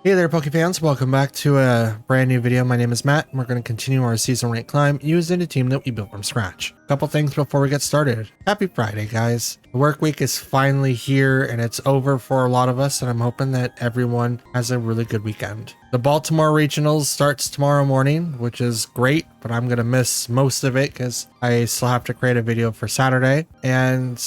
Hey there, Pokefans. Welcome back to a brand new video. My name is Matt, and we're going to continue our season rank climb using a team that we built from scratch. A couple things before we get started. Happy Friday, guys. The work week is finally here, and it's over for a lot of us, and I'm hoping that everyone has a really good weekend. The Baltimore Regionals starts tomorrow morning, which is great, but I'm going to miss most of it because I still have to create a video for Saturday, and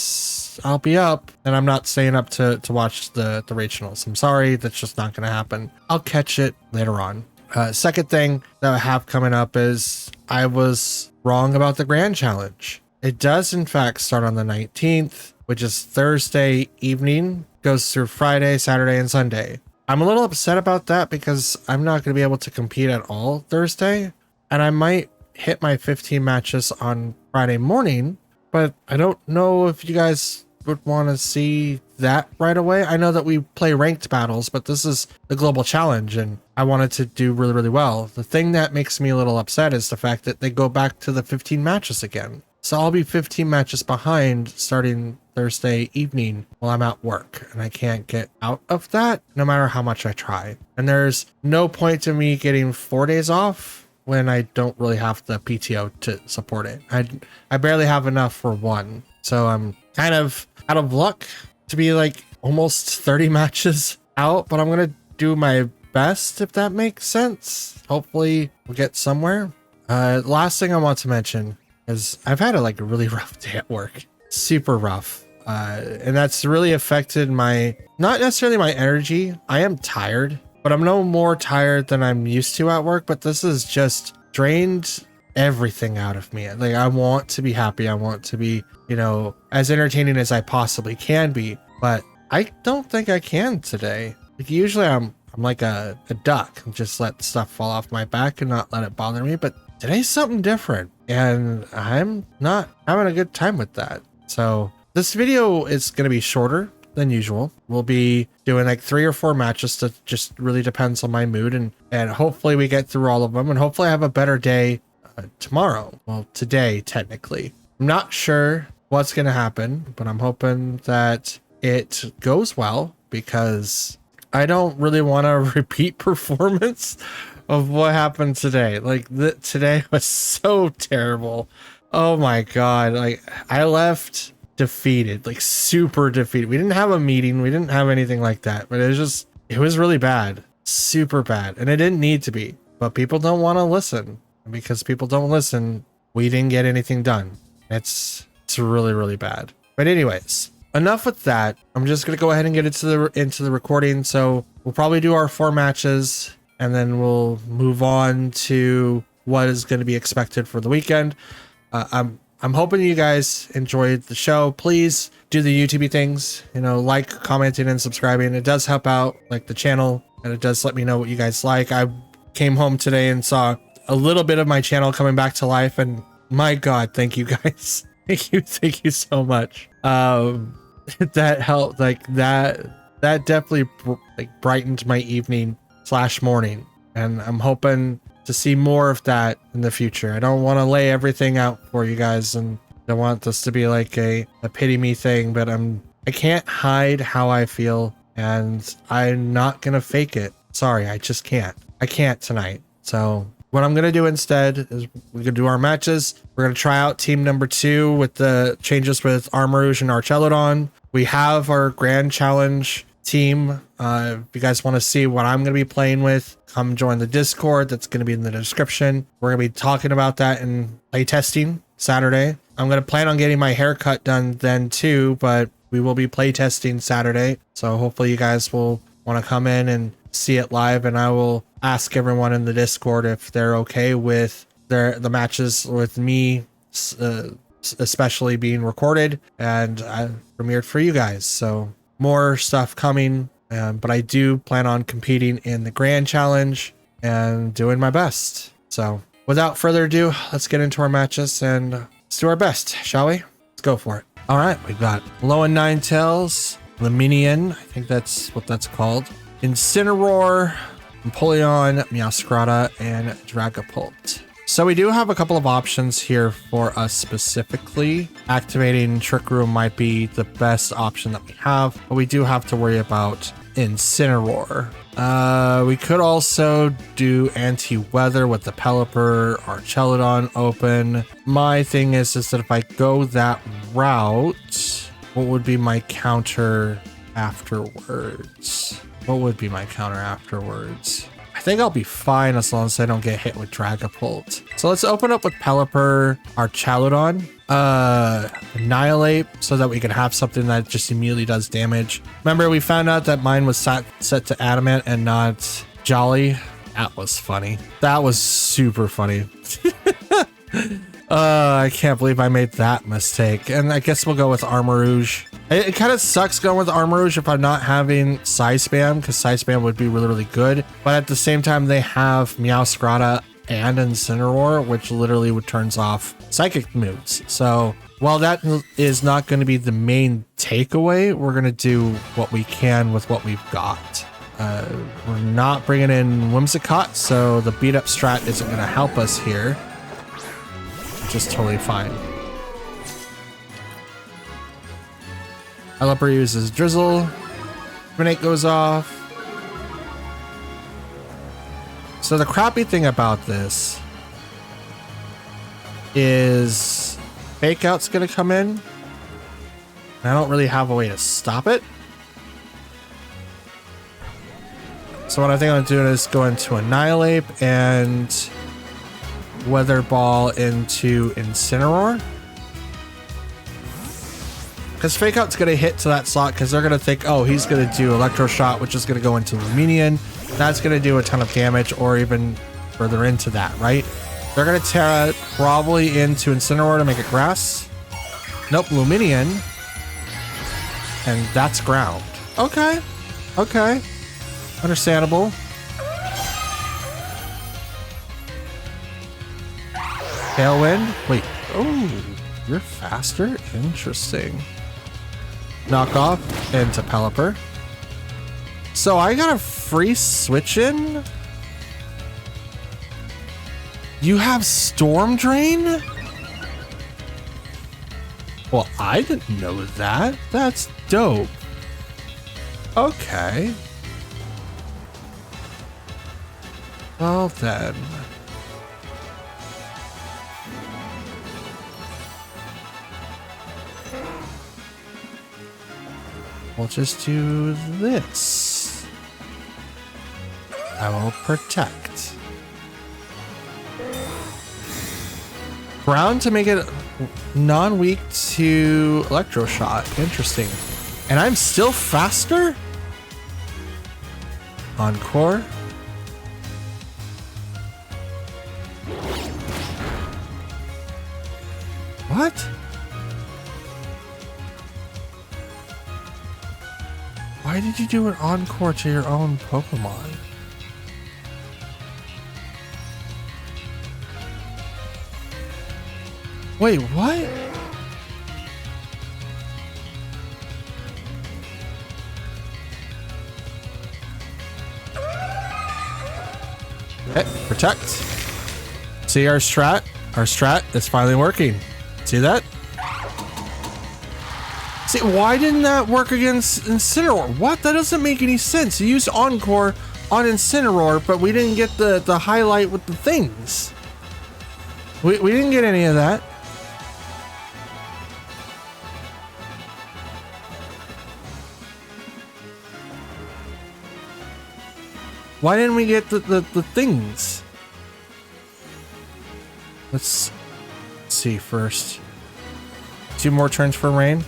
I'll be up, and I'm not staying up to watch the regionals. I'm sorry, that's just not going to happen. I'll catch it later on. Second thing that I have coming up is I was wrong about the Grand Challenge. It does, in fact, start on the 19th, which is Thursday evening, goes through Friday, Saturday, and Sunday. I'm a little upset about that because I'm not going to be able to compete at all Thursday, and I might hit my 15 matches on Friday morning, but I don't know if you guys would want to see that right away. I know that we play ranked battles, but this is the global challenge and I wanted to do really, really well. The thing that makes me a little upset is the fact that they go back to the 15 matches again. So I'll be 15 matches behind starting Thursday evening while I'm at work, and I can't get out of that no matter how much I try. And there's no point to me getting 4 days off when I don't really have the PTO to support it. I barely have enough for one. So I'm kind of out of luck to be like almost 30 matches out, but I'm going to do my best, if that makes sense. Hopefully we'll get somewhere. Last thing I want to mention is I've had a really rough day at work, super rough. And that's really affected not necessarily my energy. I am tired, but I'm no more tired than I'm used to at work, but this has just drained everything out of me. Like, I want to be happy. I want to be, as entertaining as I possibly can be, but I don't think I can today. Like, usually I'm like a duck and just let stuff fall off my back and not let it bother me. But today's something different and I'm not having a good time with that. So this video is going to be shorter than usual. We'll be doing like 3 or 4 matches. That just really depends on my mood, and hopefully we get through all of them, and hopefully I have a better day tomorrow. Well, today, technically. I'm not sure what's going to happen, but I'm hoping that it goes well because I don't really want a repeat performance of what happened today. Today was so terrible. Oh my God. I left defeated, super defeated. We didn't have a meeting. We didn't have anything like that, but it was really bad, super bad. And it didn't need to be, but people don't want to listen. And because people don't listen, we didn't get anything done. It's really, really bad. But anyways, enough with that. I'm just going to go ahead and get into the recording. So we'll probably do our 4 matches and then we'll move on to what is going to be expected for the weekend. I'm hoping you guys enjoyed the show. Please do the YouTube things, like, commenting, and subscribing. It does help out the channel, and it does let me know what you guys like. I came home today and saw a little bit of my channel coming back to life, and my God, thank you guys. Thank you so much. That helped. That definitely brightened my evening / morning, and I'm hoping to see more of that in the future. I don't want to lay everything out for you guys, and I want this to be like a pity me thing, but I can't hide how I feel, and I'm not gonna fake it. Sorry, I just can't. I can't tonight. So what I'm gonna do instead is we're gonna do our matches. We're gonna try out team number 2 with the changes with Armarouge and Archelodon. We have our Grand Challenge team. If you guys want to see what I'm going to be playing with, come join the Discord. That's going to be in the description. We're going to be talking about that and play testing Saturday. I'm going to plan on getting my haircut done then too, but we will be play testing Saturday. So hopefully you guys will want to come in and see it live, and I will ask everyone in the Discord if they're okay with the matches with me, especially being recorded and premiered for you guys. So more stuff coming, but I do plan on competing in the Grand Challenge and doing my best. So without further ado, let's get into our matches and let's do our best, shall we? Let's go for it. All right, we've got Lowen Ninetales, Laminian, I think that's what that's called, Incineroar, Empoleon, Meowscarada, and Dragapult. So we do have a couple of options here for us specifically. Activating Trick Room might be the best option that we have, but we do have to worry about Incineroar. We could also do anti-weather with the Pelipper or Chelidon open. My thing is that if I go that route, what would be my counter afterwards? What would be my counter afterwards? I think I'll be fine as long as I don't get hit with Dragapult. So let's open up with Pelipper, our Chelidon, Annihilate, so that we can have something that just immediately does damage. Remember, we found out that mine was set to Adamant and not Jolly. That was funny. That was super funny. I can't believe I made that mistake. And I guess we'll go with Armarouge. It kind of sucks going with Armarouge if I'm not having Psy Spam, because Psy Spam would be really, really good. But at the same time, they have Meowscarada and Incineroar, which literally would turns off Psychic moves. So while that is not going to be the main takeaway, we're going to do what we can with what we've got. We're not bringing in Whimsicott, so the beat up strat isn't going to help us here. Just totally fine. Pelipper uses Drizzle. Grenade goes off. So the crappy thing about this is Fake Out's gonna come in. I don't really have a way to stop it. So what I think I'm doing is go into Annihilate and Weather Ball into Incineroar. Because Fake Out's going to hit to that slot because they're going to think, oh, he's going to do Electro Shot, which is going to go into Luminion. That's going to do a ton of damage, or even further into that, right? They're going to tear it probably into Incineroar to make it Grass. Nope, Luminion. And that's Ground. Okay. Okay. Understandable. Tailwind. Wait. Oh, you're faster? Interesting. Knock off into Pelipper. So I got a free switch in? You have Storm Drain? Well, I didn't know that. That's dope. Okay. Well then. We'll just do this. I will protect. Ground to make it non-weak to Electroshot. Interesting. And I'm still faster? Encore. What? Why did you do an encore to your own Pokemon? Wait, what? Okay, protect. See our strat? Our strat is finally working. See that? See, why didn't that work against Incineroar? What? That doesn't make any sense. You used Encore on Incineroar, but we didn't get the highlight with the things. We didn't get any of that. Why didn't we get the things? Let's see first. 2 more turns for rain.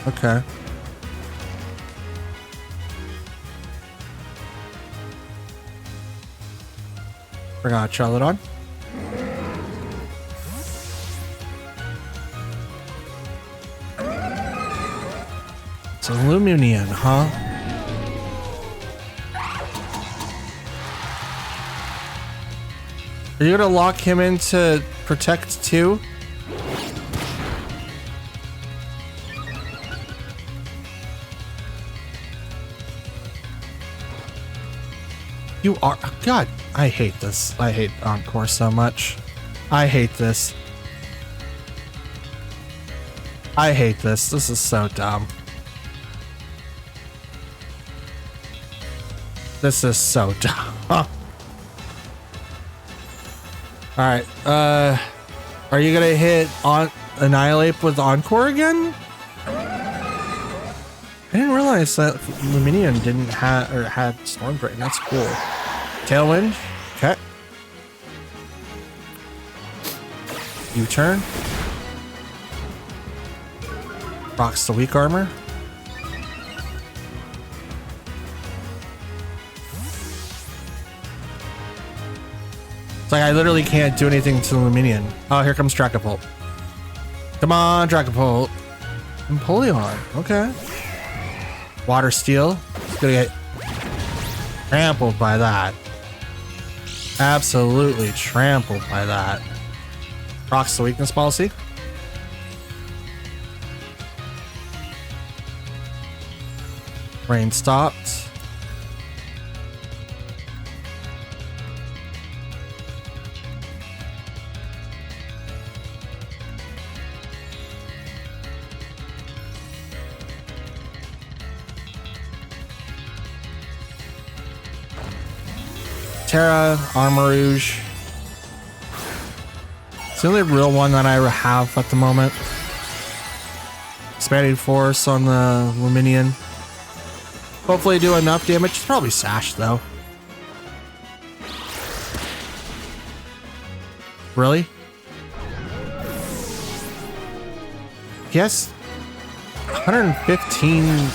Okay. Forgot Chelidon. It's a Luminion, huh? Are you gonna lock him into Protect too? You are... God, I hate this. I hate Encore so much. I hate this. I hate this. This is so dumb. This is so dumb. Alright, are you gonna hit on Annihilate with Encore again? I didn't realize that Luminion didn't have or had Storm Drain. That's cool. Tailwind. Okay. U-turn. Rocks the weak armor. It's like I literally can't do anything to Luminion. Oh, here comes Dragapult. Come on, Dragapult. Empoleon. Okay. Water Steel. It's gonna get trampled by that. Absolutely trampled by that. Rocks the weakness policy. Rain stopped. Terra, Armarouge. It's the only real one that I have at the moment. Expanding Force on the Luminion. Hopefully do enough damage. It's probably Sash though. Really? Yes. 115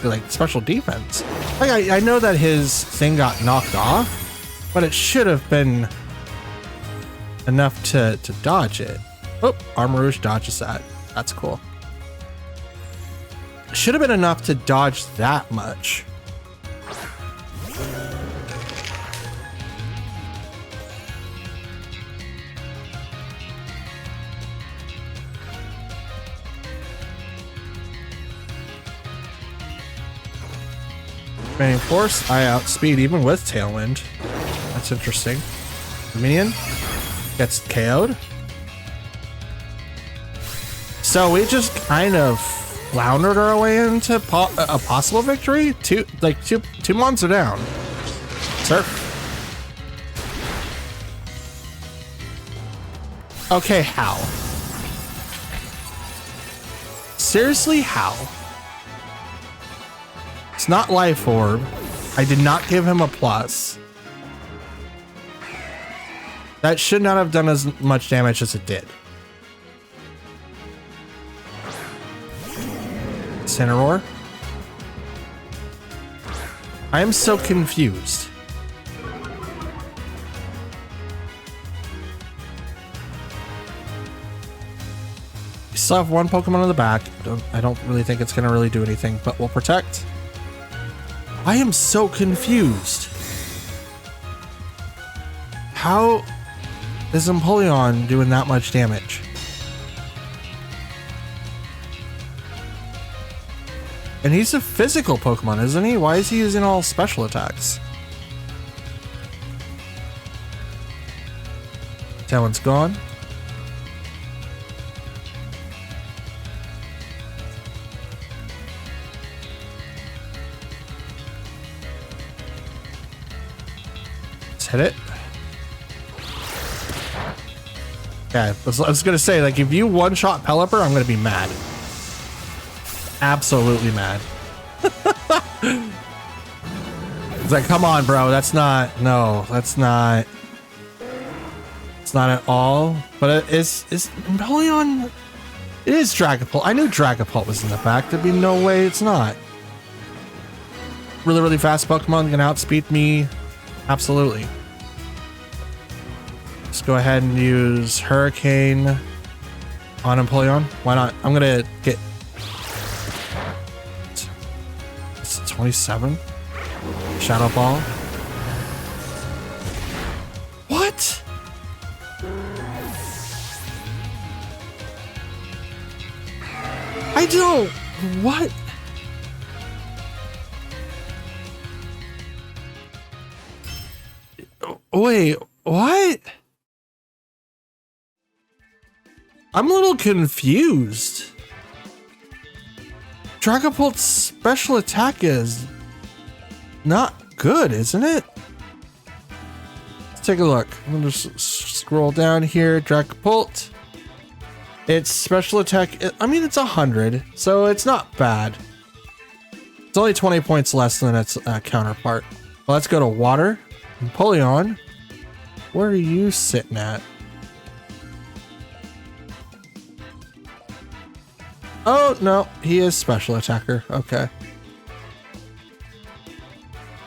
like special defense. Like I know that his thing got knocked off, but it should have been enough to dodge it. Oh, Armarouge dodges that. That's cool. Should have been enough to dodge that much. Expanding Force, I outspeed even with Tailwind. That's interesting. Minion gets KO'd. So we just kind of floundered our way into a possible victory. Two months are down. Surf. Okay, how? Seriously, how? It's not Life Orb. I did not give him a plus. That should not have done as much damage as it did. Cineroar. I am so confused. We still have one Pokemon in the back. I don't really think it's gonna really do anything, but we'll protect. I am so confused. How is Empoleon doing that much damage? And he's a physical Pokemon, isn't he? Why is he using all special attacks? That one's gone. Let's hit it. Yeah, I was gonna say, like, if you one-shot Pelipper, I'm gonna be mad. Absolutely mad. It's like, come on, bro. That's not. No, that's not. It's not at all. But it is Empoleon. It is Dragapult. I knew Dragapult was in the back. There'd be no way it's not. Really, really fast Pokemon can outspeed me. Absolutely. Let's go ahead and use Hurricane on Empoleon. Why not? I'm gonna get 27. Shadow Ball. What? I don't. What? Wait, what? I'm a little confused. Dragapult's special attack is not good, isn't it? Let's take a look. I'm gonna just scroll down here. Dragapult. Its special attack, I mean, it's 100, so it's not bad. It's only 20 points less than its counterpart. Well, let's go to water. Empoleon. Where are you sitting at? Oh, no, he is special attacker. Okay.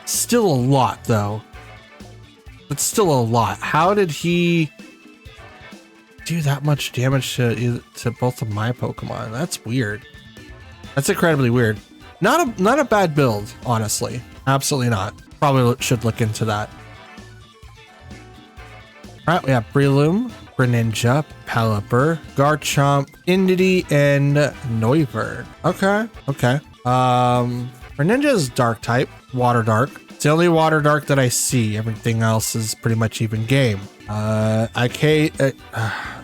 Still a lot, though. It's still a lot. How did he do that much damage to both of my Pokemon? That's weird. That's incredibly weird. Not a bad build, honestly. Absolutely not. Probably should look into that. All right, we have Breloom, Greninja, Pelipper, Garchomp, Indeedee, and Noivern. Okay. Greninja is dark type, water dark. It's the only water dark that I see. Everything else is pretty much even game.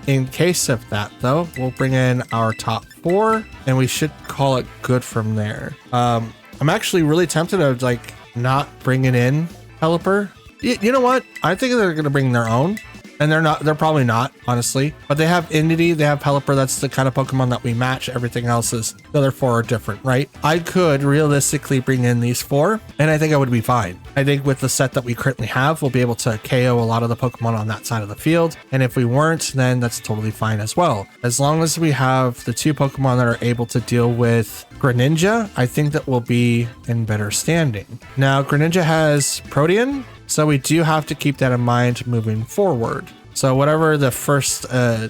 In case of that, though, we'll bring in our top 4, and we should call it good from there. I'm actually really tempted of like not bringing in Pelipper. You know what? I think they're gonna bring their own. And they're probably not, honestly. But they have Indeedee, they have Pelipper, that's the kind of Pokemon that we match. Everything else is, the other 4 are different, right? I could realistically bring in these 4, and I think I would be fine. I think with the set that we currently have, we'll be able to KO a lot of the Pokemon on that side of the field. And if we weren't, then that's totally fine as well. As long as we have the 2 Pokemon that are able to deal with Greninja, I think that we'll be in better standing. Now, Greninja has Protean, so we do have to keep that in mind moving forward. So whatever the first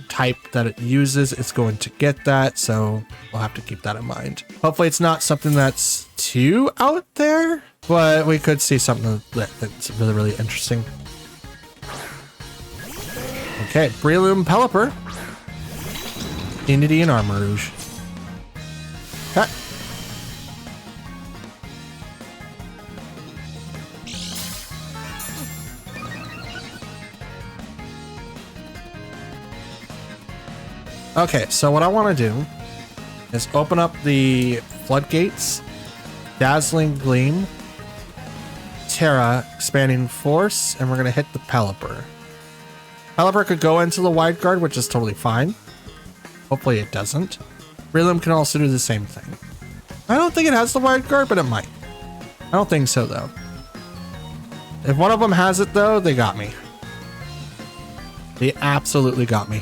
type that it uses, it's going to get that. So we'll have to keep that in mind. Hopefully it's not something that's too out there, but we could see something that's really, really interesting. Okay, Breloom, Pelipper, Indeedee, and Armarouge. Okay. Okay, so what I want to do is open up the floodgates, Dazzling Gleam, Terra, Expanding Force, and we're going to hit the Pelipper. Pelipper could go into the Wide Guard, which is totally fine. Hopefully it doesn't. Breloom can also do the same thing. I don't think it has the Wide Guard, but it might. I don't think so, though. If one of them has it, though, they got me. They absolutely got me.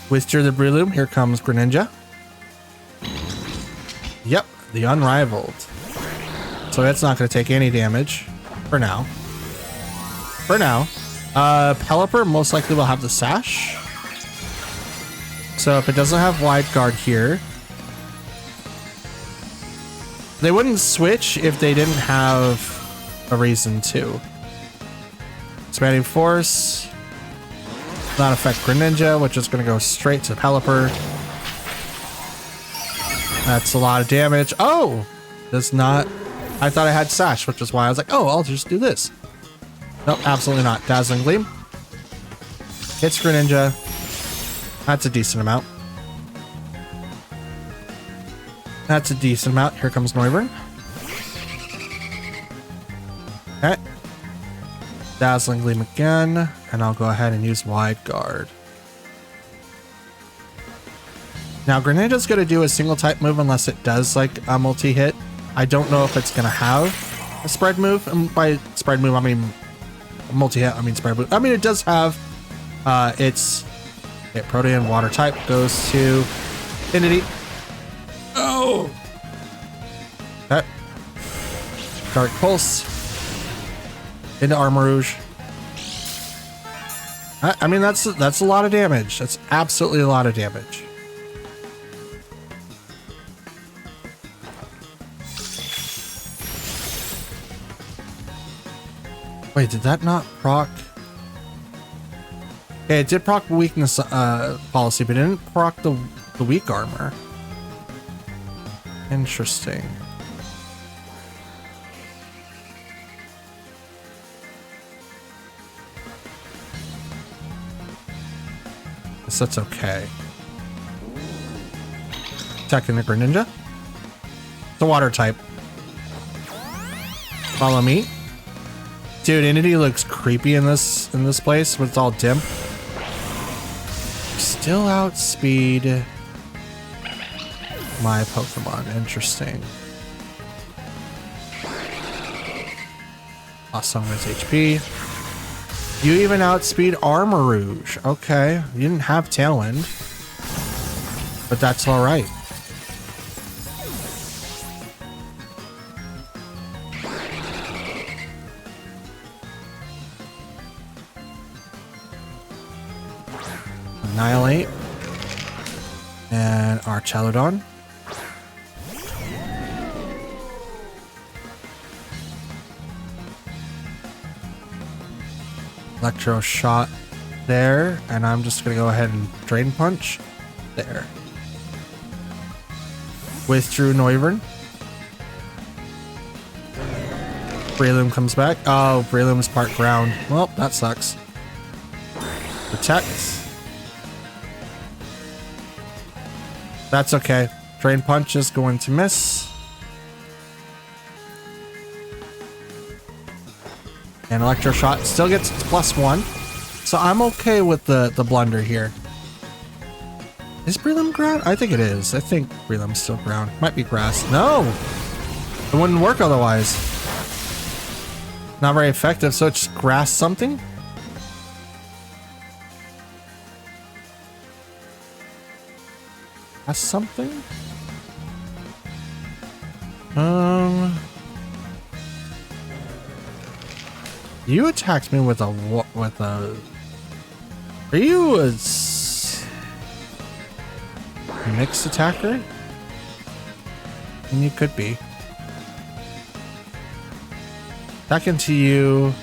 Whisper the Breloom, here comes Greninja. Yep, the Unrivaled. So that's not going to take any damage for now. Pelipper most likely will have the Sash. So if it doesn't have Wide Guard here, they wouldn't switch if they didn't have a reason to. Expanding Force. Not affect Greninja, which is going to go straight to Pelipper. That's a lot of damage. Oh! Does not... I thought I had Sash, which is why I was like, oh, I'll just do this. Nope, absolutely not. Dazzling Gleam. Hits Greninja. That's a decent amount. That's a decent amount. Here comes Noivern. Okay. Dazzling Gleam again, and I'll go ahead and use Wide Guard. Now, Greninja's going to do a single type move unless it does like a multi-hit. I don't know if it's going to have a spread move. And by spread move, I mean multi-hit, I mean spread move. I mean, it does have its Protean water type goes to Indeedee. Oh! Okay. Dark Pulse. Into Armarouge. I mean, that's a lot of damage. That's absolutely a lot of damage. Wait, did that not proc? Okay, it did proc weakness policy, but it didn't proc the weak armor. Interesting. Guess that's okay. Attacking the Greninja. The water type. Follow me. Dude, Entity looks creepy in this place, but it's all dim. Still outspeed my Pokemon. Interesting. Lost some of his HP. You even outspeed Armor Rouge. Okay. You didn't have Tailwind. But that's alright. Annihilate. And Archelodon. Electro Shot there, and I'm just gonna go ahead and Drain Punch there. Withdrew Noivern. Breloom comes back. Oh, Breloom's part ground. Well, that sucks. Protect. That's okay. Drain Punch is going to miss. And Electro Shot still gets +1. So I'm okay with the blunder here. Is Breloom ground? I think it is. I think Breloom's still ground. Might be grass. No! It wouldn't work otherwise. Not very effective, so it's grass something? Grass something? You attacked me with a Are you a mixed attacker? And you could be. Back into you.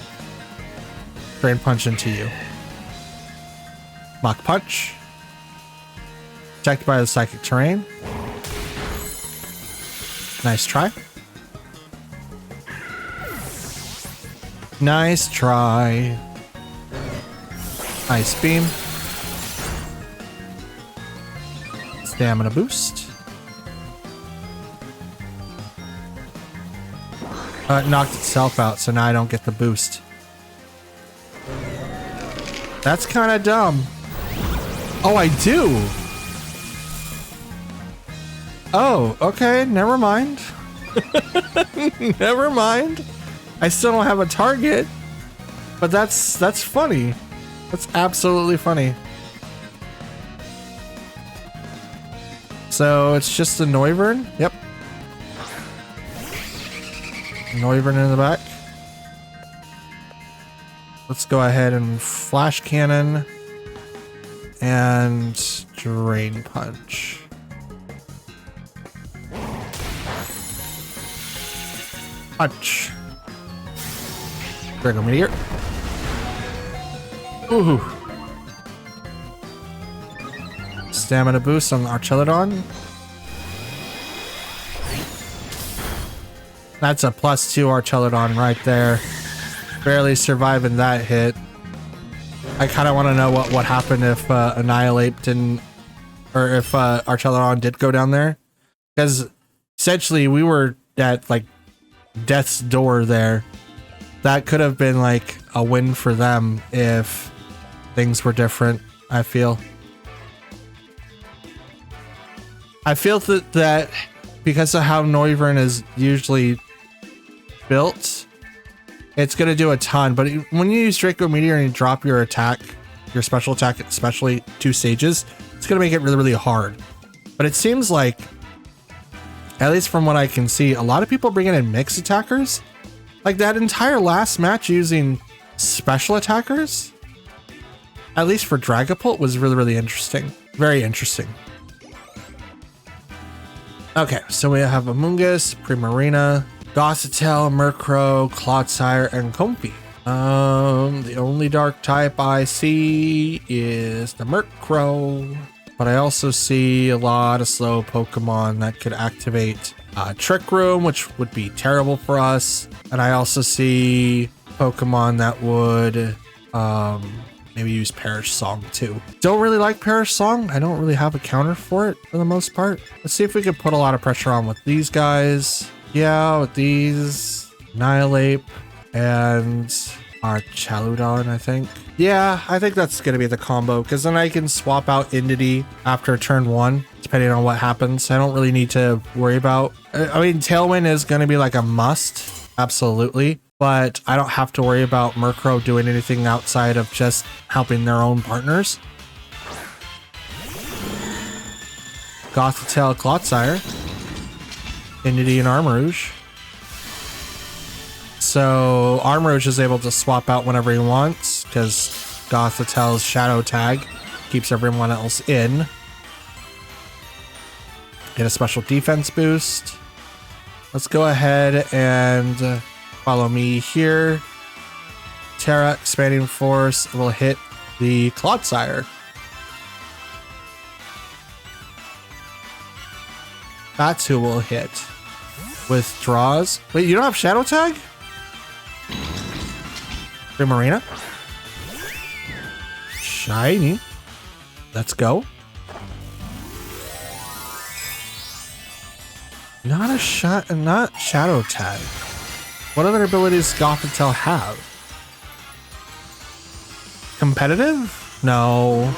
Drain Punch into you. Mach Punch. Protected by the Psychic Terrain. Nice try. Nice try. Ice Beam. Stamina boost. It knocked itself out, so now I don't get the boost. That's kind of dumb. Oh, I do. Oh, okay. Never mind. Never mind. I still don't have a target, but that's funny. That's absolutely funny. So it's just a Noivern. Yep. Noivern in the back. Let's go ahead and Flash Cannon and Drain Punch. Punch. Draco Meteor. Ooh. Stamina boost on Archelodon. That's a +2 Archelodon right there. Barely surviving that hit. I kind of want to know what happened if Annihilate didn't, or if Archelodon did go down there, because essentially we were at like death's door there. That could have been like a win for them if things were different. I feel that because of how Noivern is usually built, it's going to do a ton. But when you use Draco Meteor and you drop your attack, your special attack, especially 2 stages, it's going to make it really, really hard. But it seems like, at least from what I can see, a lot of people bringing in mixed attackers. Like that entire last match using special attackers, at least for Dragapult, was really, really interesting. Very interesting. Okay, so we have Amoonguss, Primarina, Gossitail, Murkrow, Clodsire, and Comfey. The only dark type I see is the Murkrow, but I also see a lot of slow Pokemon that could activate Trick Room, which would be terrible for us. And I also see Pokemon that would maybe use Perish Song too. Don't really like Perish Song. I don't really have a counter for it for the most part. Let's see if we can put a lot of pressure on with these guys. Yeah, with these. Annihilate and our Chaludon, I think. Yeah, I think that's going to be the combo because then I can swap out Entity after turn 1, depending on what happens. I don't really need to worry about. I mean, Tailwind is going to be like a must, absolutely. But I don't have to worry about Murkrow doing anything outside of just helping their own partners. Gothitelle, Clodsire, Entity, and Armarouge. So Armarouge is able to swap out whenever he wants because Gothitelle's Shadow Tag keeps everyone else in. Get a special defense boost. Let's go ahead and follow me here. Terra Expanding Force will hit the Clodsire. That's who will hit. Withdraws. Wait, you don't have Shadow Tag? Primarina. Shiny. Let's go. Not Shadow Tag. What other abilities does Gothitelle have? Competitive? No.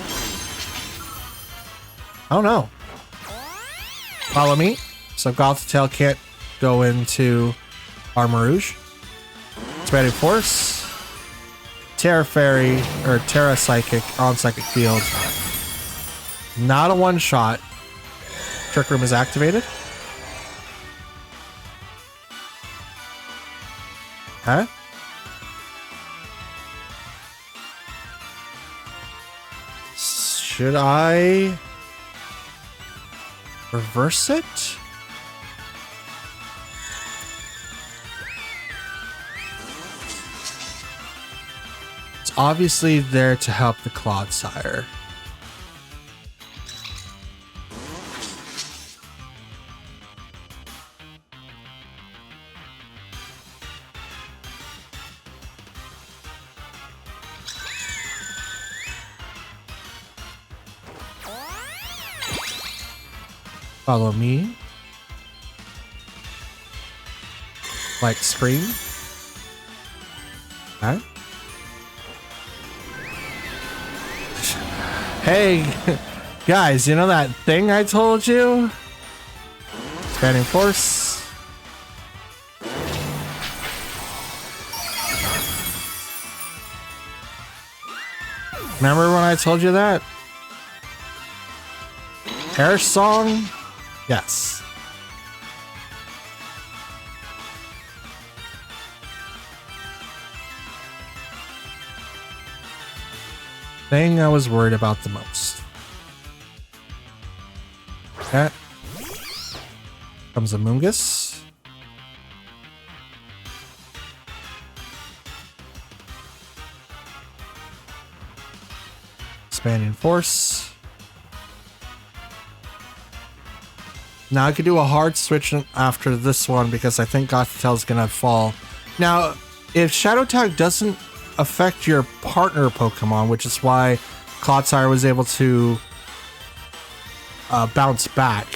I don't know. Follow me. So Gothitelle can't go into Armarouge. Expanding Force. Terra Fairy or Terra Psychic on Psychic Field. Not a one-shot. Trick Room is activated. Huh? Should I reverse it? It's obviously there to help the Clodsire. Follow me. Like Scream. Huh? Hey, guys, you know that thing I told you? Expanding Force. Remember when I told you that? Perish Song? Yes. Thing I was worried about the most. That comes a Mungus. Expanding Force. Now I could do a hard switch after this one because I think Gothitelle's gonna fall. Now, if Shadow Tag doesn't affect your partner Pokemon, which is why Clodsire was able to bounce back,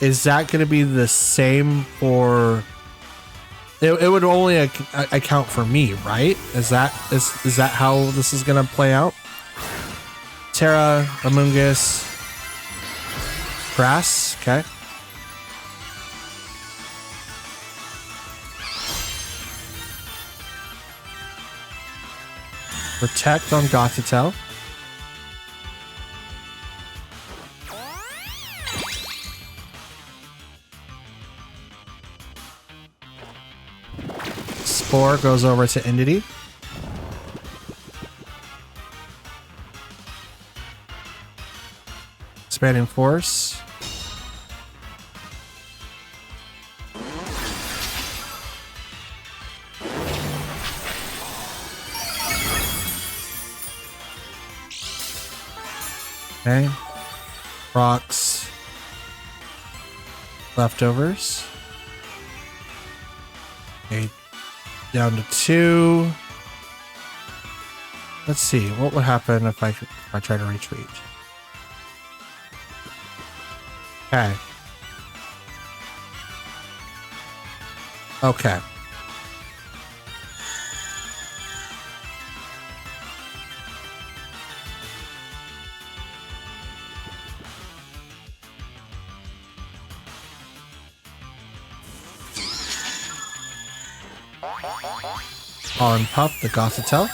is that gonna be the same for? It would only account for me, right? Is that how this is gonna play out? Terra, Amoonguss, Grass, okay. Protect on Gothitelle. Spore goes over to Entity. Expanding Force. Okay. Rocks. Leftovers. Okay. Down to 2. Let's see, what would happen if I try to retreat? Okay. Okay. On Pup, the Gothitelle.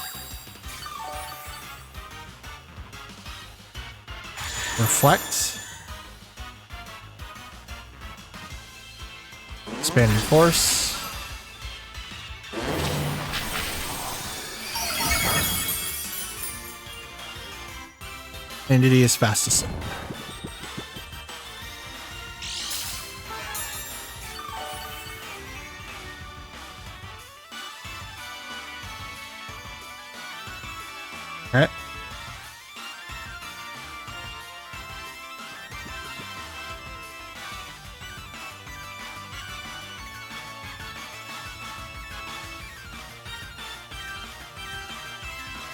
Reflect. Expanding Force. Entity is fast asleep. Okay.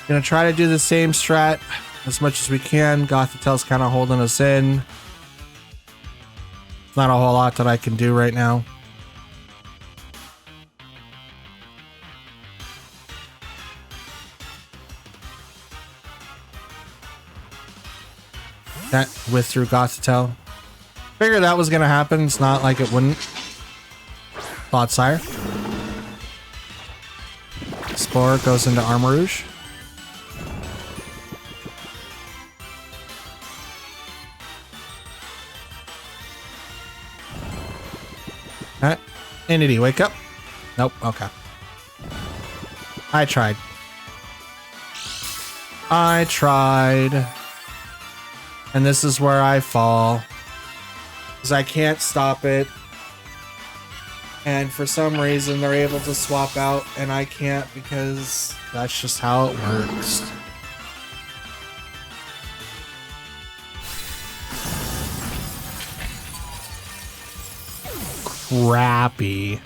Gonna try to do the same strat as much as we can. Gothitel's kind of holding us in. Not a whole lot that I can do right now. That withdrew Gothitelle. Figured that was gonna happen. It's not like it wouldn't. Clodsire. Spore goes into Armarouge. Alright. Entity, wake up. Nope, okay. I tried. And this is where I fall. Because I can't stop it. And for some reason they're able to swap out and I can't because that's just how it works. Crappy.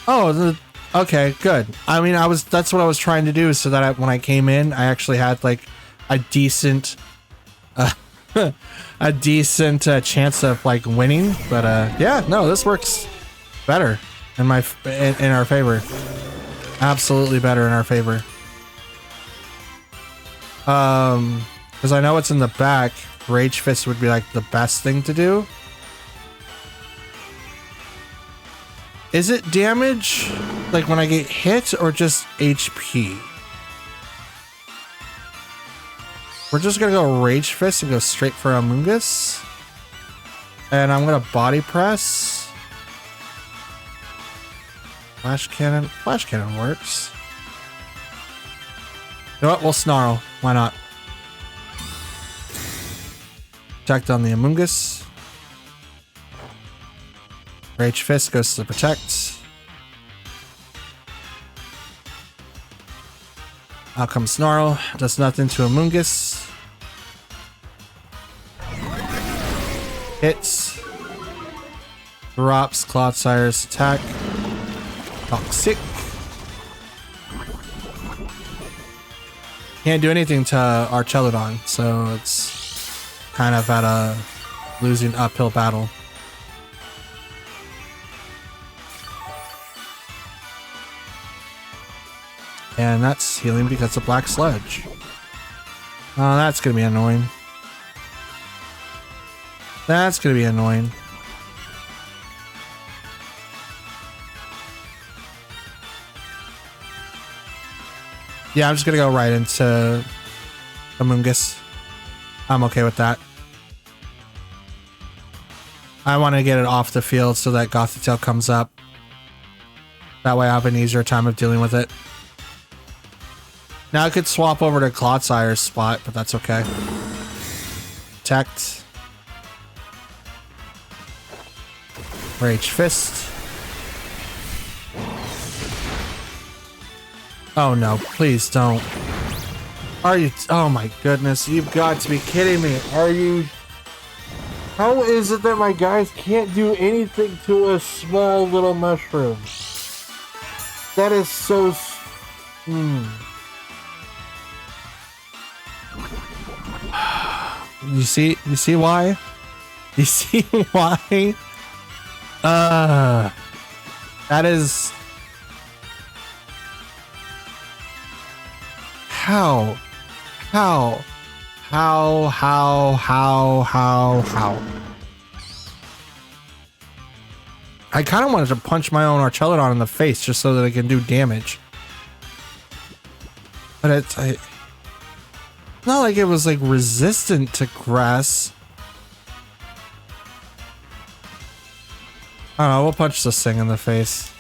Oh, okay, good. I mean, that's what I was trying to do so that when I came in, I actually had like a decent a decent chance of like winning, but yeah, no, this works better in our favor. Absolutely better in our favor. Because I know it's in the back. Rage Fist would be like the best thing to do. Is it damage like when I get hit or just HP? We're just gonna go Rage Fist and go straight for Amoonguss. And I'm gonna body press. Flash Cannon. Flash Cannon works. You know what? We'll Snarl. Why not? Protect on the Amoonguss. Rage Fist goes to the Protect. Out comes Snarl. Does nothing to Amoonguss. Hits. Drops Clodsire's attack. Toxic. Can't do anything to Archelodon, so it's kind of at a losing uphill battle. And that's healing because of Black Sludge. Oh, that's gonna be annoying. That's gonna be annoying. Yeah, I'm just gonna go right into Amoonguss. I'm okay with that. I want to get it off the field so that Gothitelle comes up. That way I have an easier time of dealing with it. Now I could swap over to Clodsire's spot, but that's okay. Protect. Rage Fist. Oh no, please don't. Are you? Oh my goodness, you've got to be kidding me. Are you? How is it that my guys can't do anything to a small little mushroom? That is so Hmm. You see why? You see why? That is how I kind of wanted to punch my own Archelodon in the face just so that it can do damage. But it's not like it was like resistant to grass. I don't know, we'll punch this thing in the face.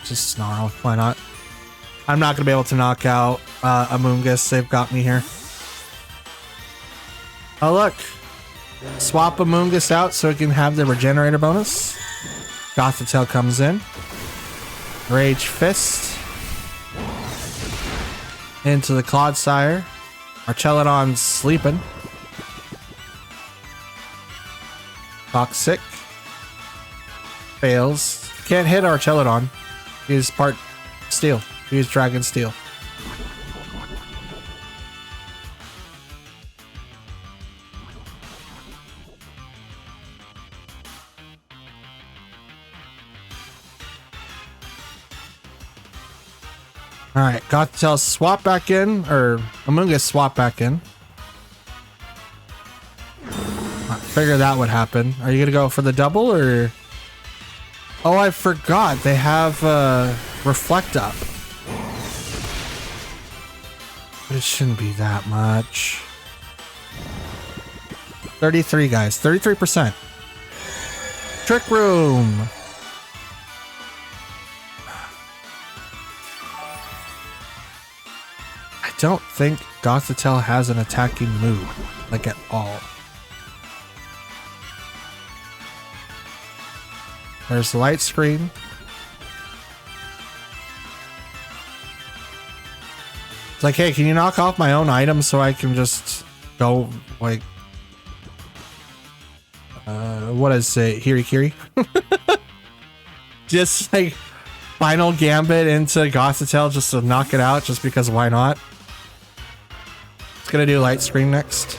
Just snarl, why not? I'm not gonna be able to knock out Amoonguss, they've got me here. Oh look! Swap Amoonguss out so it can have the regenerator bonus. Gothitelle comes in. Rage Fist. Into the Clodsire. Archelodon's sleeping. Toxic. Fails. Can't hit Archelodon. He's part steel. He's Dragon Steel. Alright, Gothitelle swap back in, or Amoonguss swap back in. I figured that would happen. Are you gonna go for the double, or? Oh, I forgot. They have Reflect Up. But it shouldn't be that much. 33, guys. 33%. Trick Room. I don't think Gothitelle has an attacking move, like at all. There's the light screen. It's like, hey, can you knock off my own item so I can just go, like, what is it, Hirikiri? Just, like, final gambit into Gothitelle just to knock it out, just because why not? It's gonna do light screen next.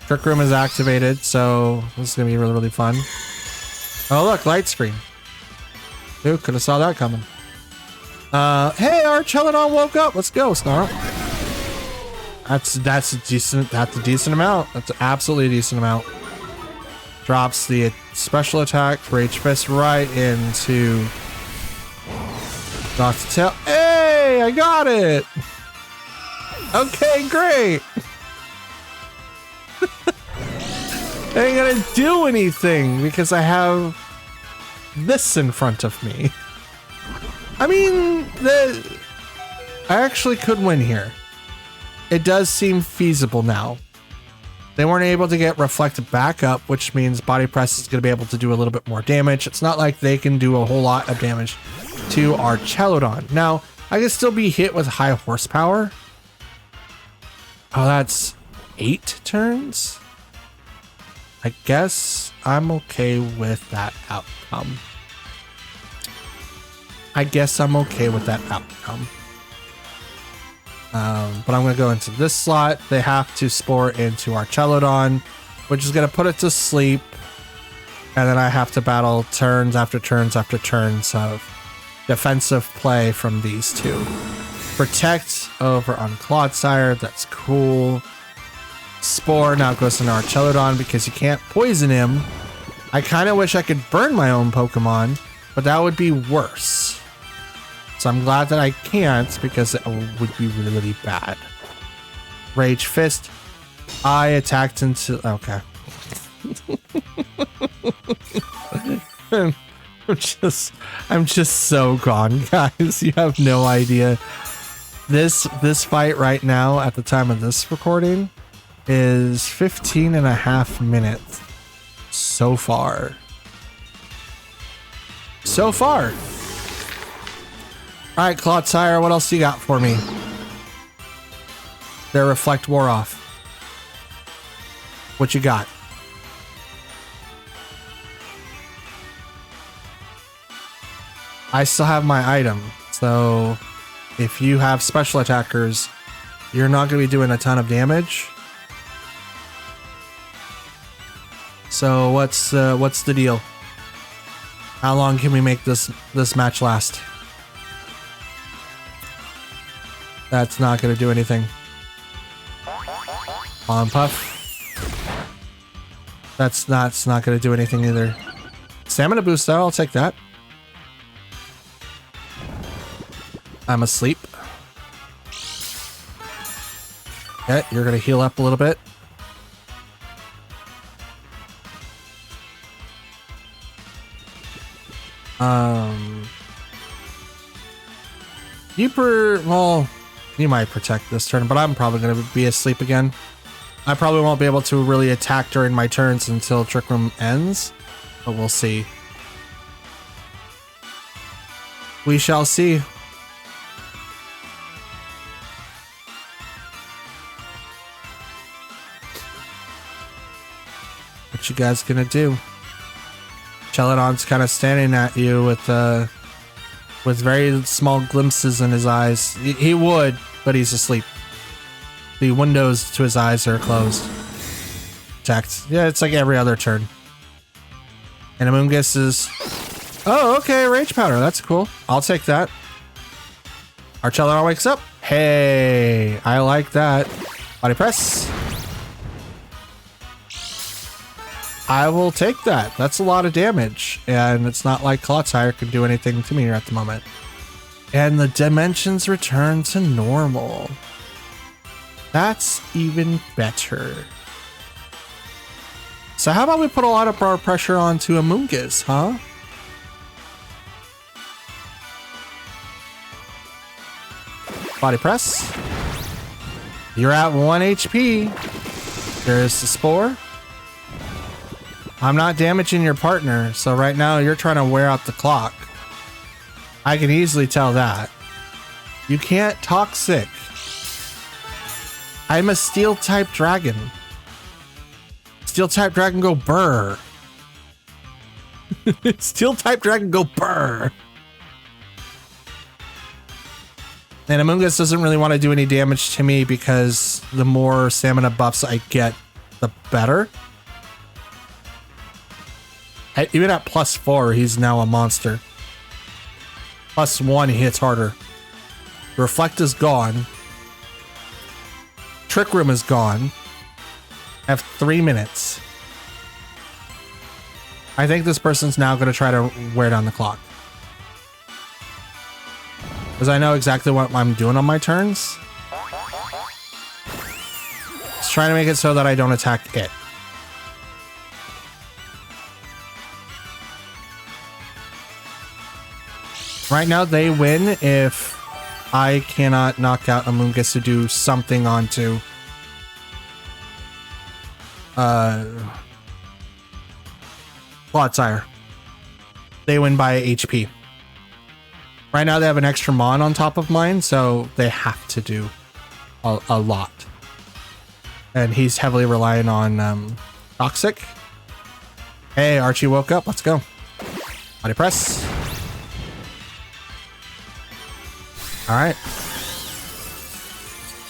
Trick Room is activated, so this is gonna be really, really fun. Oh look, light screen. Who could have saw that coming? Hey, Archelodon woke up. Let's go, Snarl. That's a decent amount. That's absolutely a decent amount. Drops the special attack, Rage Fist right into Gothitelle. Hey, I got it. Okay, great. I ain't gonna do anything because I have this in front of me. I mean, I actually could win here. It does seem feasible now. They weren't able to get Reflect back up, which means Body Press is going to be able to do a little bit more damage. It's not like they can do a whole lot of damage to Archelodon. Now, I can still be hit with high horsepower. Oh, that's 8 turns? I guess I'm okay with that outcome. But I'm going to go into this slot. They have to spore into Archelodon, which is going to put it to sleep. And then I have to battle turns after turns after turns of defensive play from these two. Protect over on Clodsire. That's cool. Spore now goes into Archelodon because you can't poison him. I kind of wish I could burn my own Pokemon, but that would be worse. So I'm glad that I can't because it would be really, really bad. Rage Fist. I attacked into... Okay. I'm just so gone, guys. You have no idea. This fight right now at the time of this recording is 15.5 minutes so far. All right, Clodsire, what else you got for me? Their Reflect wore off. What you got? I still have my item. So if you have special attackers, you're not going to be doing a ton of damage. So what's the deal? How long can we make this match last? That's not going to do anything. On Puff. That's not going to do anything either. Stamina boost though, I'll take that. I'm asleep. Yeah, you're going to heal up a little bit. Well, you might protect this turn, but I'm probably going to be asleep again. I probably won't be able to really attack during my turns until Trick Room ends, but we'll see. We shall see. What you guys gonna do? Celadon's kind of standing at you with very small glimpses in his eyes. He would, but he's asleep. The windows to his eyes are closed. Checked. Yeah, it's like every other turn. And Amoonguss is... Oh, okay, Rage Powder. That's cool. I'll take that. Our Celadon wakes up. Hey, I like that. Body Press. I will take that. That's a lot of damage. And it's not like Clotsire can do anything to me at the moment. And the dimensions return to normal. That's even better. So how about we put a lot of our pressure onto Amoonguss, huh? Body Press. You're at 1 HP. There's the Spore. I'm not damaging your partner, so right now you're trying to wear out the clock. I can easily tell that. You can't Toxic. I'm a Steel-type dragon. Steel-type dragon go burr. Steel-type dragon go burr. And Amoonguss doesn't really want to do any damage to me because the more stamina buffs I get, the better. Even at +4, he's now a monster. +1, he hits harder. Reflect is gone. Trick Room is gone. I have 3 minutes. I think this person's now going to try to wear down the clock. Because I know exactly what I'm doing on my turns. Just trying to make it so that I don't attack it. Right now, they win if I cannot knock out Amoonguss to do something onto Clotsire. They win by HP. Right now, they have an extra Mon on top of mine, so they have to do a lot. And he's heavily relying on Toxic. Hey, Archie woke up. Let's go. Body Press. Alright.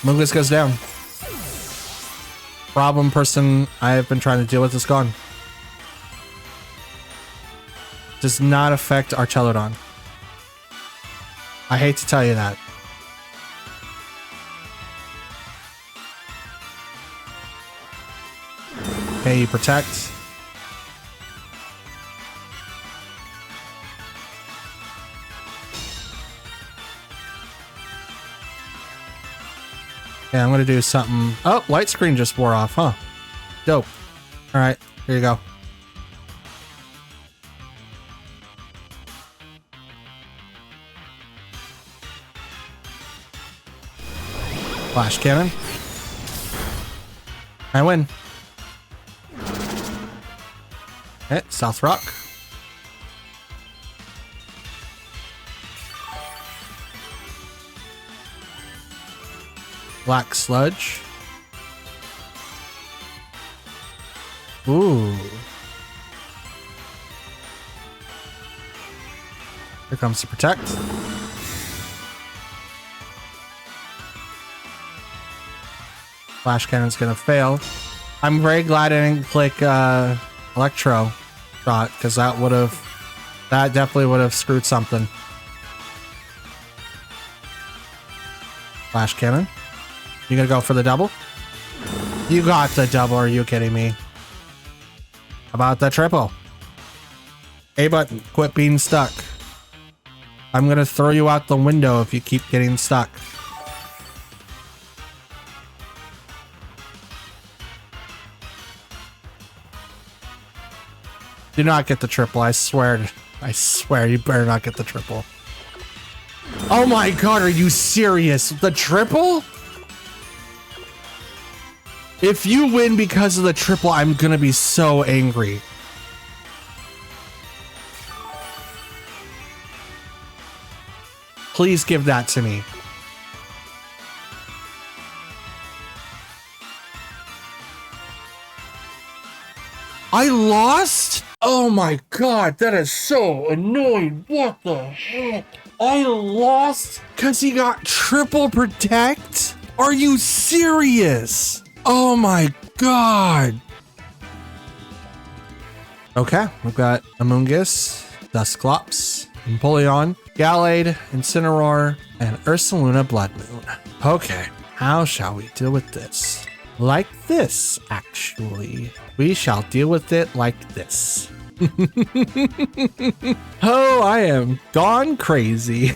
Amoonguss goes down. Problem person I have been trying to deal with is gone. Does not affect our Celadon. I hate to tell you that. Okay, you protect. Yeah, I'm gonna do something. Oh, light screen just wore off, huh? Dope. Alright, here you go. Flash cannon. I win. Okay, South Rock. Black Sludge. Ooh. Here comes the protect. Flash Cannon's gonna fail. I'm very glad I didn't click Electro Shot, because that definitely would have screwed something. Flash Cannon. You gonna go for the double? You got the double, are you kidding me? How about the triple? A button, quit being stuck. I'm gonna throw you out the window if you keep getting stuck. Do not get the triple, I swear. I swear, you better not get the triple. Oh my god, are you serious? The triple? If you win because of the triple, I'm gonna be so angry. Please give that to me. I lost? Oh my god, that is so annoying. What the heck? I lost because he got triple protect? Are you serious? Oh my god. Okay, we've got Amoonguss, Dusclops, Empoleon, Gallade, Incineroar, and Ursaluna Blood Moon. Okay, how shall we deal with this? Like this, actually. We shall deal with it like this. Oh, I am gone crazy.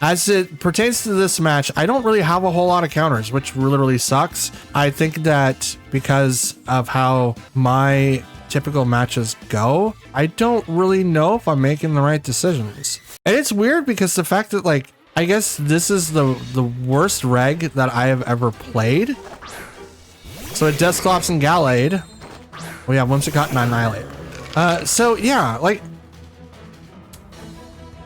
As it pertains to this match, I don't really have a whole lot of counters, which literally sucks. I think that because of how my typical matches go, I don't really know if I'm making the right decisions. And it's weird because the fact that, like, I guess this is the worst reg that I have ever played. So it Dusclops and Gallade. Well, yeah, Whimsicott and Annihilate. So yeah, like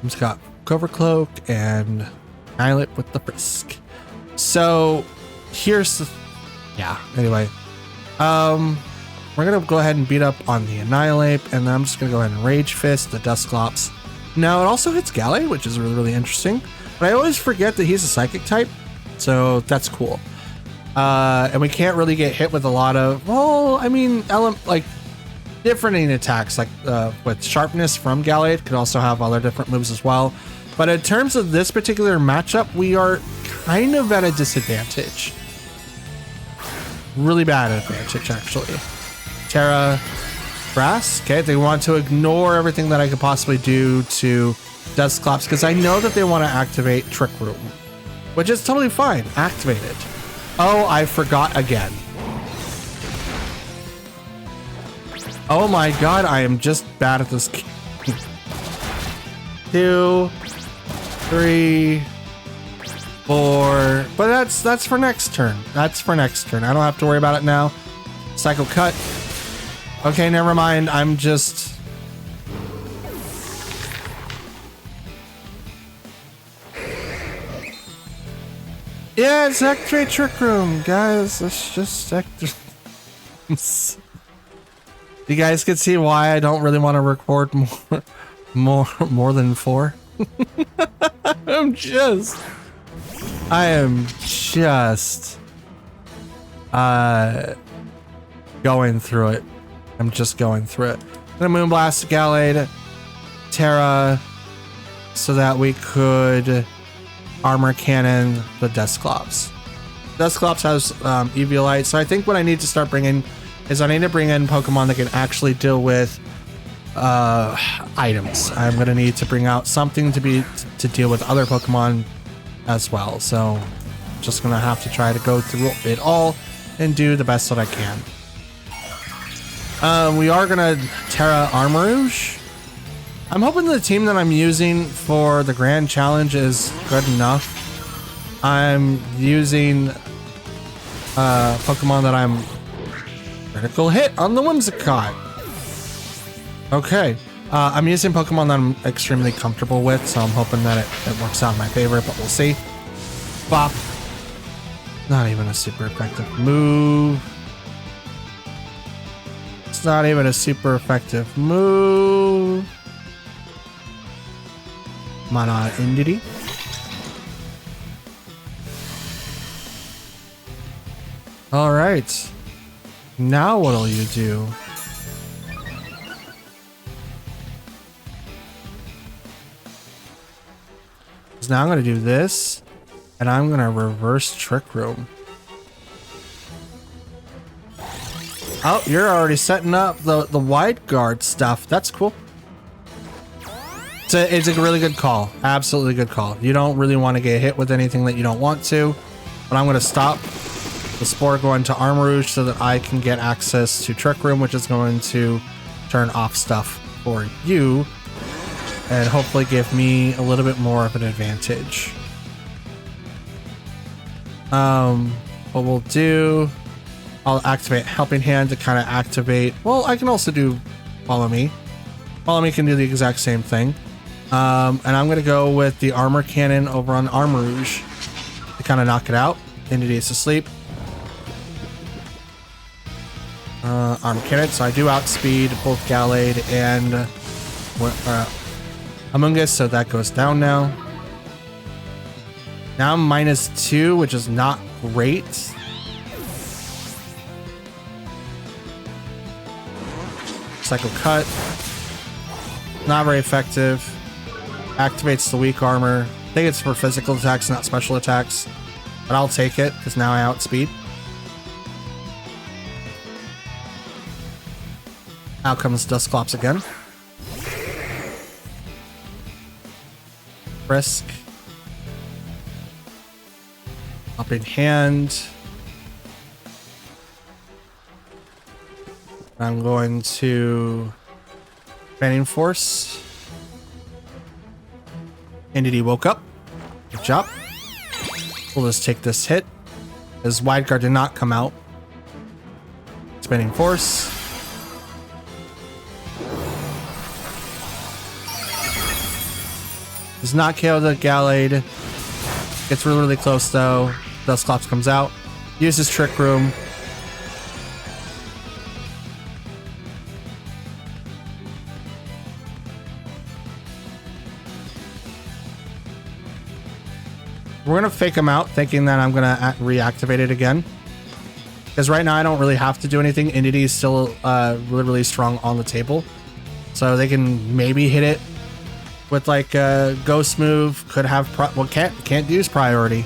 Whimsicott, Covercloak, and Annihilate with the Frisk. So here's the anyway. We're gonna go ahead and beat up on the Annihilate, and then I'm just gonna go ahead and Rage Fist the Dusclops. Now it also hits Gallade, which is really, really interesting. But I always forget that he's a psychic type, so that's cool. And we can't really get hit with a lot of, well, I mean, like different attacks, like with Sharpness from Gallade, could also have other different moves as well. But in terms of this particular matchup, we are kind of at a disadvantage. Really bad advantage, actually. Terra Grass. Okay, they want to ignore everything that I could possibly do to Dusclops because I know that they want to activate Trick Room, which is totally fine. Activate it. Oh, I forgot again. Oh my god, I am just bad at this game. 2, 3, 4. But that's for next turn. That's for next turn. I don't have to worry about it now. Cycle Cut. Okay, never mind. I'm just... Yeah, it's activate Trick Room, guys. Let's just activate. You guys can see why I don't really want to record more than 4. I am just going through it. I'm just going through it. I'm gonna Moonblast Gallade, Terra, so that we could Armor Cannon the Dusclops. Dusclops has Eviolite, so I think what I need to start bringing is I need to bring in Pokemon that can actually deal with items. I'm gonna need to bring out something to deal with other Pokemon as well. So just gonna have to try to go through it all and do the best that I can. We are gonna Terra Armarouge. I'm hoping the team that I'm using for the Grand Challenge is good enough. I'm using Pokemon that I'm critical hit on the Whimsicott. Okay, I'm using Pokemon that I'm extremely comfortable with, so I'm hoping that it works out in my favor, but we'll see. Bop. Not even a super effective move. It's not even a super effective move. Mana Indity. All right. Now what'll you do? So now I'm gonna do this, and I'm gonna reverse Trick Room. Oh, you're already setting up the wide guard stuff. That's cool. It's a really good call. Absolutely good call. You don't really want to get hit with anything that you don't want to, but I'm gonna stop the Spore going to Armor Rouge so that I can get access to Trick Room, which is going to turn off stuff for you and hopefully give me a little bit more of an advantage. What we'll do, I'll activate Helping Hand to kind of activate, well, I can also do Follow Me. Follow Me can do the exact same thing. And I'm going to go with the Armor Cannon over on Armor Rouge to kind of knock it out. Entity is asleep. Armor Cannon, so I do outspeed both Gallade and Amoonguss, so that goes down now. Now I'm -2, which is not great. Psycho Cut. Not very effective. Activates the weak armor. I think it's for physical attacks, not special attacks. But I'll take it, because now I outspeed. Out comes Dusclops again. Frisk. Helping Hand. I'm going to Fanning Force. Entity woke up. Good job. We'll just take this hit. His wide guard did not come out. Spinning Force. Does not KO the Gallade. Gets really, really close though. Dusclops comes out. Uses Trick Room. We're gonna fake him out, thinking that I'm gonna reactivate it again. Because right now I don't really have to do anything. Entity is still really, really strong on the table. So they can maybe hit it with like a ghost move. Could have can't use priority.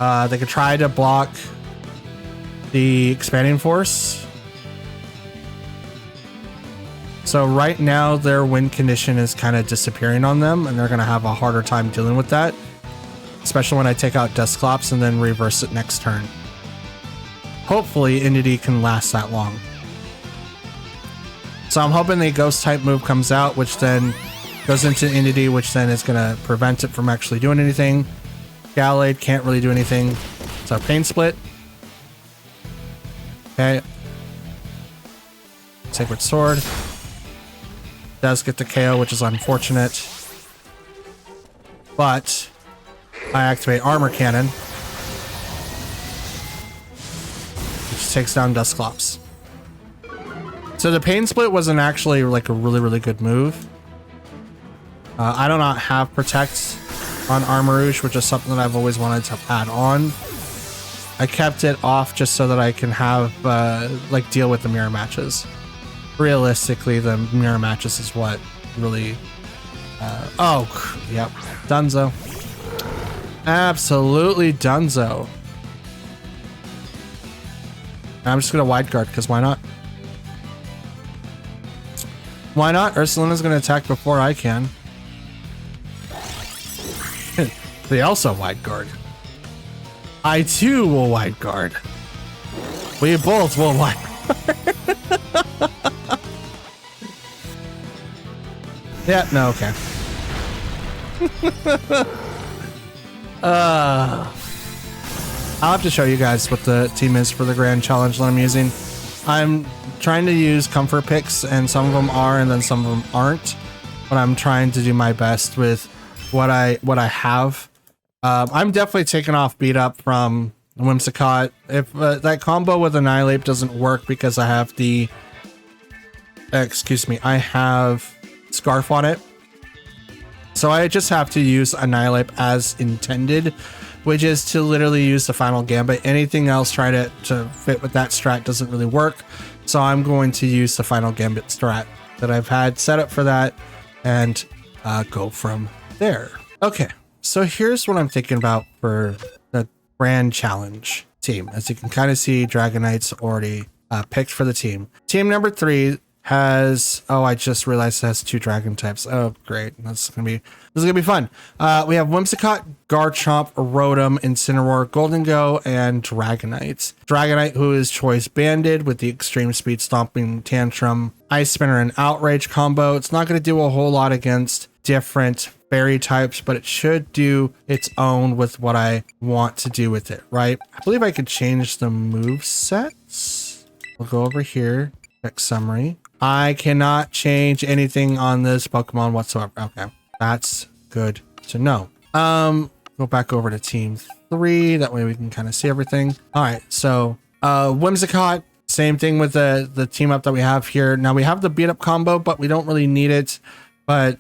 They could try to block the Expanding Force. So right now their win condition is kind of disappearing on them, and they're gonna have a harder time dealing with that. Especially when I take out Dusclops and then reverse it next turn. Hopefully Entity can last that long. So I'm hoping the ghost type move comes out, which then goes into Entity, which then is going to prevent it from actually doing anything. Gallade can't really do anything. So Pain Split. Okay. Sacred Sword. Does get the KO, which is unfortunate. But I activate Armor Cannon, which takes down Dusclops. So the Pain Split wasn't actually like a really, really good move. I do not have Protect on Armor Rouge, which is something that I've always wanted to add on. I kept it off just so that I can have like deal with the mirror matches. Realistically, the mirror matches is what really. Oh, yep, Dunzo. Absolutely Dunzo. I'm just gonna wide guard because why not? Why not? Ursulina's gonna attack before I can. They also wide guard. I too will wide guard. We both will wide guard. Yeah, no, okay. I'll have to show you guys what the team is for the grand challenge that I'm using. I'm trying to use comfort picks, and some of them are and then some of them aren't, but I'm trying to do my best with what I have. I'm definitely taking off beat up from Whimsicott. If that combo with Annihilate doesn't work because I have the I have Scarf on it. So I just have to use Annihilate as intended, which is to literally use the final gambit. Anything else try to fit with that strat doesn't really work. So I'm going to use the final gambit strat that I've had set up for that and go from there. Okay, so here's what I'm thinking about for the Grand Challenge team. As you can kind of see, Dragonite's already picked for the team. Team number 3 has, oh, I just realized it has 2 dragon types. Oh, great. This is gonna be fun. We have Whimsicott, Garchomp, Rotom, Incineroar, Goldengo, and Dragonite. Dragonite, who is choice banded with the extreme speed stomping tantrum, Ice Spinner, and Outrage combo. It's not going to do a whole lot against different fairy types, but it should do its own with what I want to do with it, right? I believe I could change the move sets. We'll go over here, check summary. I cannot change anything on this Pokemon whatsoever. Okay, that's good to know. Go back over to team 3. That way we can kind of see everything. All right, so Whimsicott, same thing with the team up that we have here. Now we have the beat up combo, but we don't really need it. But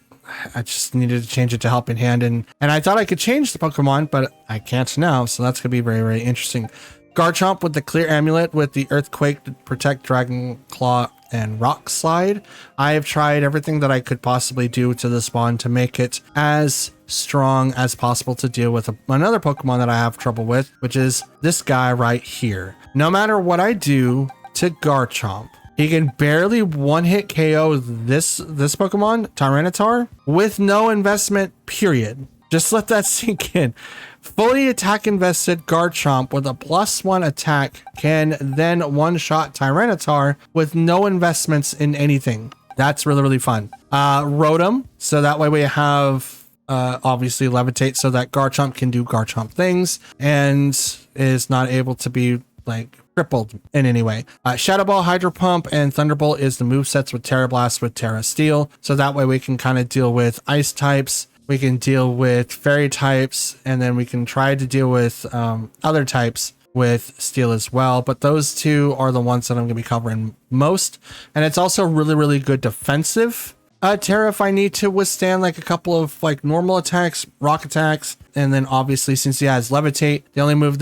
I just needed to change it to Helping Hand, and I thought I could change the Pokemon, but I can't now. So that's gonna be very, very interesting. Garchomp with the Clear Amulet with the Earthquake to protect Dragon Claw and Rock Slide. I have tried everything that I could possibly do to this bond to make it as strong as possible to deal with another Pokemon that I have trouble with, which is this guy right here. No matter what I do to Garchomp, he can barely one-hit KO this Pokemon, Tyranitar, with no investment, period. Just let that sink in. Fully attack invested Garchomp with a +1 attack can then one-shot Tyranitar with no investments in anything. That's really, really fun. Rotom, so that way we have obviously Levitate so that Garchomp can do Garchomp things and is not able to be like crippled in any way. Shadow Ball, Hydro Pump, and Thunderbolt is the movesets with Terra Blast with Terra Steel. So that way we can kind of deal with ice types. We can deal with fairy types, and then we can try to deal with other types with steel as well. But those 2 are the ones that I'm going to be covering most. And it's also really, really good defensive Terra if I need to withstand like a couple of like normal attacks, rock attacks. And then obviously since he has Levitate, the only move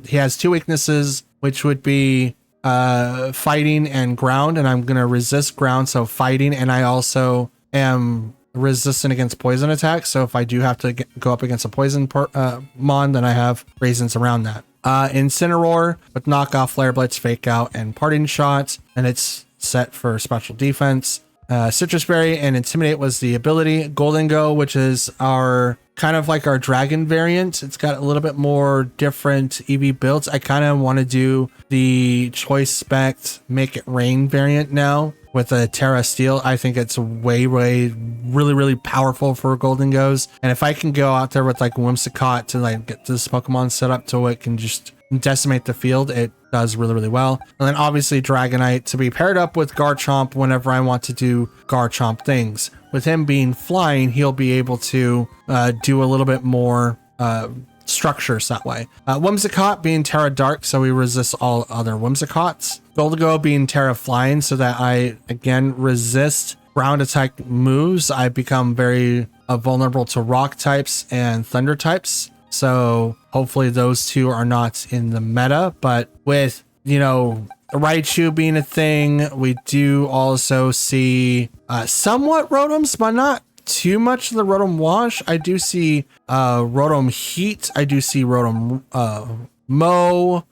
he has 2 weaknesses, which would be fighting and ground. And I'm going to resist ground, so fighting. And I also am resistant against poison attacks, so if I do have to go up against a poison mon, then I have reasons around that. Incineroar with knockoff, Flare Blitz, Fake Out, and Parting Shot, and it's set for special defense. Citrus Berry and Intimidate was the ability. Goldengo, which is our kind of like our dragon variant. It's got a little bit more different EV builds. I kind of want to do the Choice Spec Make It Rain variant now with a Terra Steel. I think it's way, really, really powerful for Goldengos. And if I can go out there with like Whimsicott to like get this Pokemon set up to it can just decimate the field, it does really, really well. And then obviously Dragonite to be paired up with Garchomp whenever I want to do Garchomp things. With him being flying, he'll be able to do a little bit more structures that way. Whimsicott being Terra Dark, so we resist all other Whimsicotts. Goldengo being Terra Flying, so that I again resist ground attack moves. I become very vulnerable to rock types and thunder types. So hopefully those 2 are not in the meta, but with, you know, Raichu being a thing, we do also see somewhat Rotoms, but not too much of the Rotom wash. I do see Rotom Heat. I do see Rotom Mo.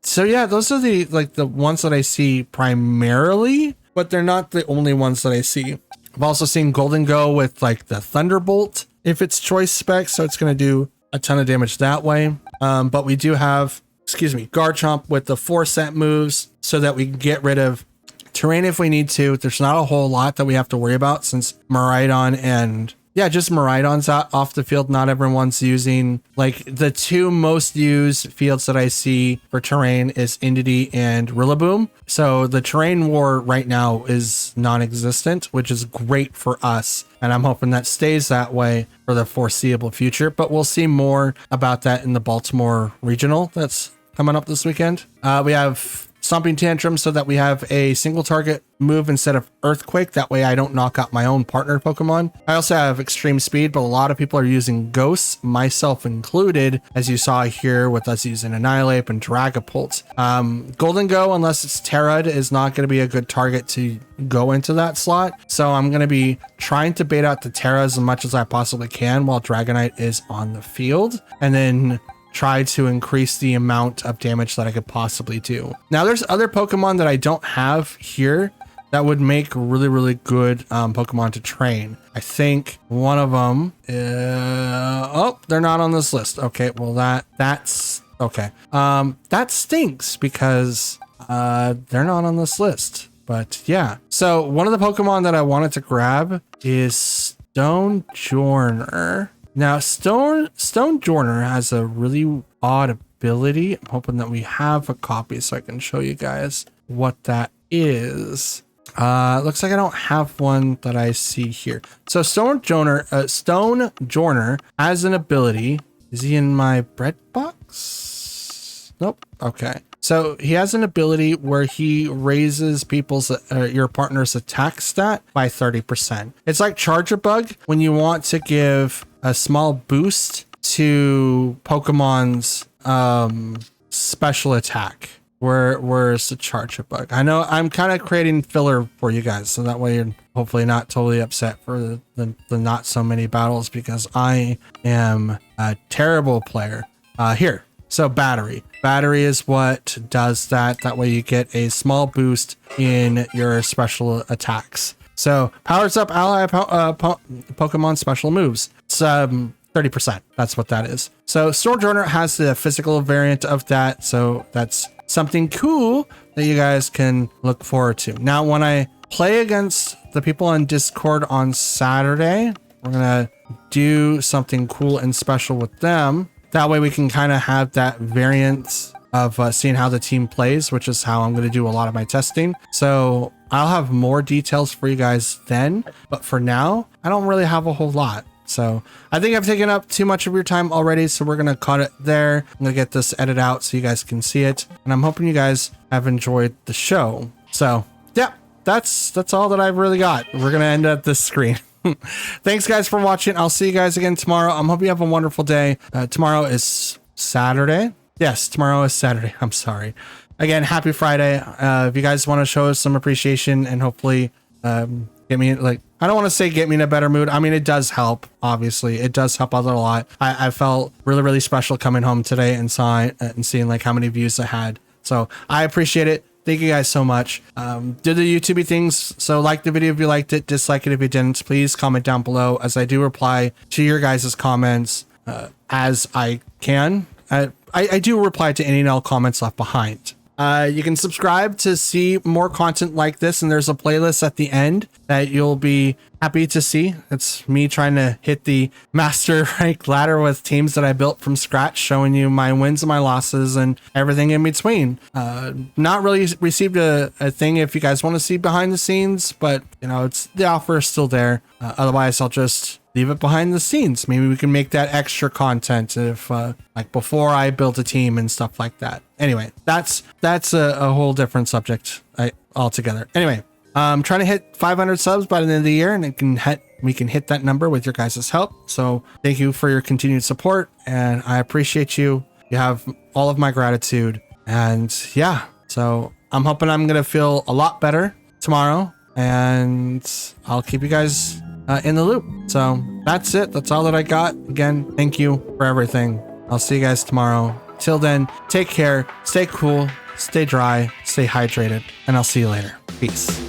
So yeah, those are the ones that I see primarily, but they're not the only ones that I see. I've also seen Goldengo with like the Thunderbolt if it's choice spec, so it's going to do a ton of damage that way. But we do have, Garchomp with the 4 set moves so that we can get rid of terrain if we need to. There's not a whole lot that we have to worry about since Miraidon and just Miraidon's off the field. Not everyone's using, like, the 2 most used fields that I see for terrain is Indeedee and Rillaboom. So the terrain war right now is non-existent, which is great for us. And I'm hoping that stays that way for the foreseeable future. But we'll see more about that in the Baltimore Regional that's coming up this weekend. We have Stomping Tantrum so that we have a single target move instead of Earthquake. That way I don't knock out my own partner Pokemon. I also have Extreme Speed, but a lot of people are using Ghosts, myself included, as you saw here with us using Annihilate and Dragapult. Golden Go, unless it's Terrad, is not going to be a good target to go into that slot. So I'm going to be trying to bait out the Terra as much as I possibly can while Dragonite is on the field, and then try to increase the amount of damage that I could possibly do. Now there's other Pokemon that I don't have here that would make really, really good Pokemon to train. I think one of them, oh, they're not on this list. Okay, well that's okay. That stinks because they're not on this list. But yeah, so one of the Pokemon that I wanted to grab is Stonjourner. Now, Stonjourner has a really odd ability. I'm hoping that we have a copy so I can show you guys what that is. Looks like I don't have one that I see here. So Stonjourner has an ability. Is he in my bread box? Nope. Okay. So he has an ability where he raises your partner's attack stat by 30%. It's like Charger Bug when you want to give a small boost to Pokemon's special attack. Where's the Charger Bug? I know I'm kind of creating filler for you guys, so that way you're hopefully not totally upset for the not so many battles, because I am a terrible player. Here. So battery is what does that. That way you get a small boost in your special attacks. So powers up ally Pokemon special moves. It's 30%. That's what that is. So Stonjourner has the physical variant of that. So that's something cool that you guys can look forward to. Now, when I play against the people on Discord on Saturday, we're going to do something cool and special with them. That way we can kind of have that variance of seeing how the team plays, which is how I'm going to do a lot of my testing. So I'll have more details for you guys then. But for now, I don't really have a whole lot. So I think I've taken up too much of your time already. So we're going to cut it there. I'm going to get this edited out so you guys can see it. And I'm hoping you guys have enjoyed the show. So yeah, that's all that I've really got. We're going to end at this screen. Thanks guys for watching. I'll see you guys again tomorrow. I'm hoping you have a wonderful day. Tomorrow is Saturday. Yes, tomorrow is Saturday. I'm sorry. Again, happy Friday. If you guys want to show us some appreciation and hopefully get me, like, I don't want to say get me in a better mood. I mean, it does help. Obviously, it does help out a lot. I felt really, really special coming home today and seeing like how many views I had. So I appreciate it. Thank you guys so much. Do the YouTubey things. So like the video if you liked it, dislike it if you didn't. Please comment down below, as I do reply to your guys' comments as I can. I do reply to any and all comments left behind. You can subscribe to see more content like this, and there's a playlist at the end that you'll be happy to see. It's me trying to hit the master rank ladder with teams that I built from scratch, showing you my wins and my losses and everything in between. Not really received a thing if you guys want to see behind the scenes, but you know, it's the offer is still there. Otherwise I'll just leave it behind the scenes. Maybe we can make that extra content if like before I built a team and stuff like that. Anyway, that's a whole different subject altogether. Anyway, I'm trying to hit 500 subs by the end of the year, and we can hit that number with your guys' help. So thank you for your continued support, and I appreciate you. You have all of my gratitude. And yeah, so I'm hoping I'm gonna feel a lot better tomorrow, and I'll keep you guys in the loop. So that's it. That's all that I got. Again, thank you for everything. I'll see you guys tomorrow. Till then, take care, stay cool, stay dry, stay hydrated, and I'll see you later. Peace.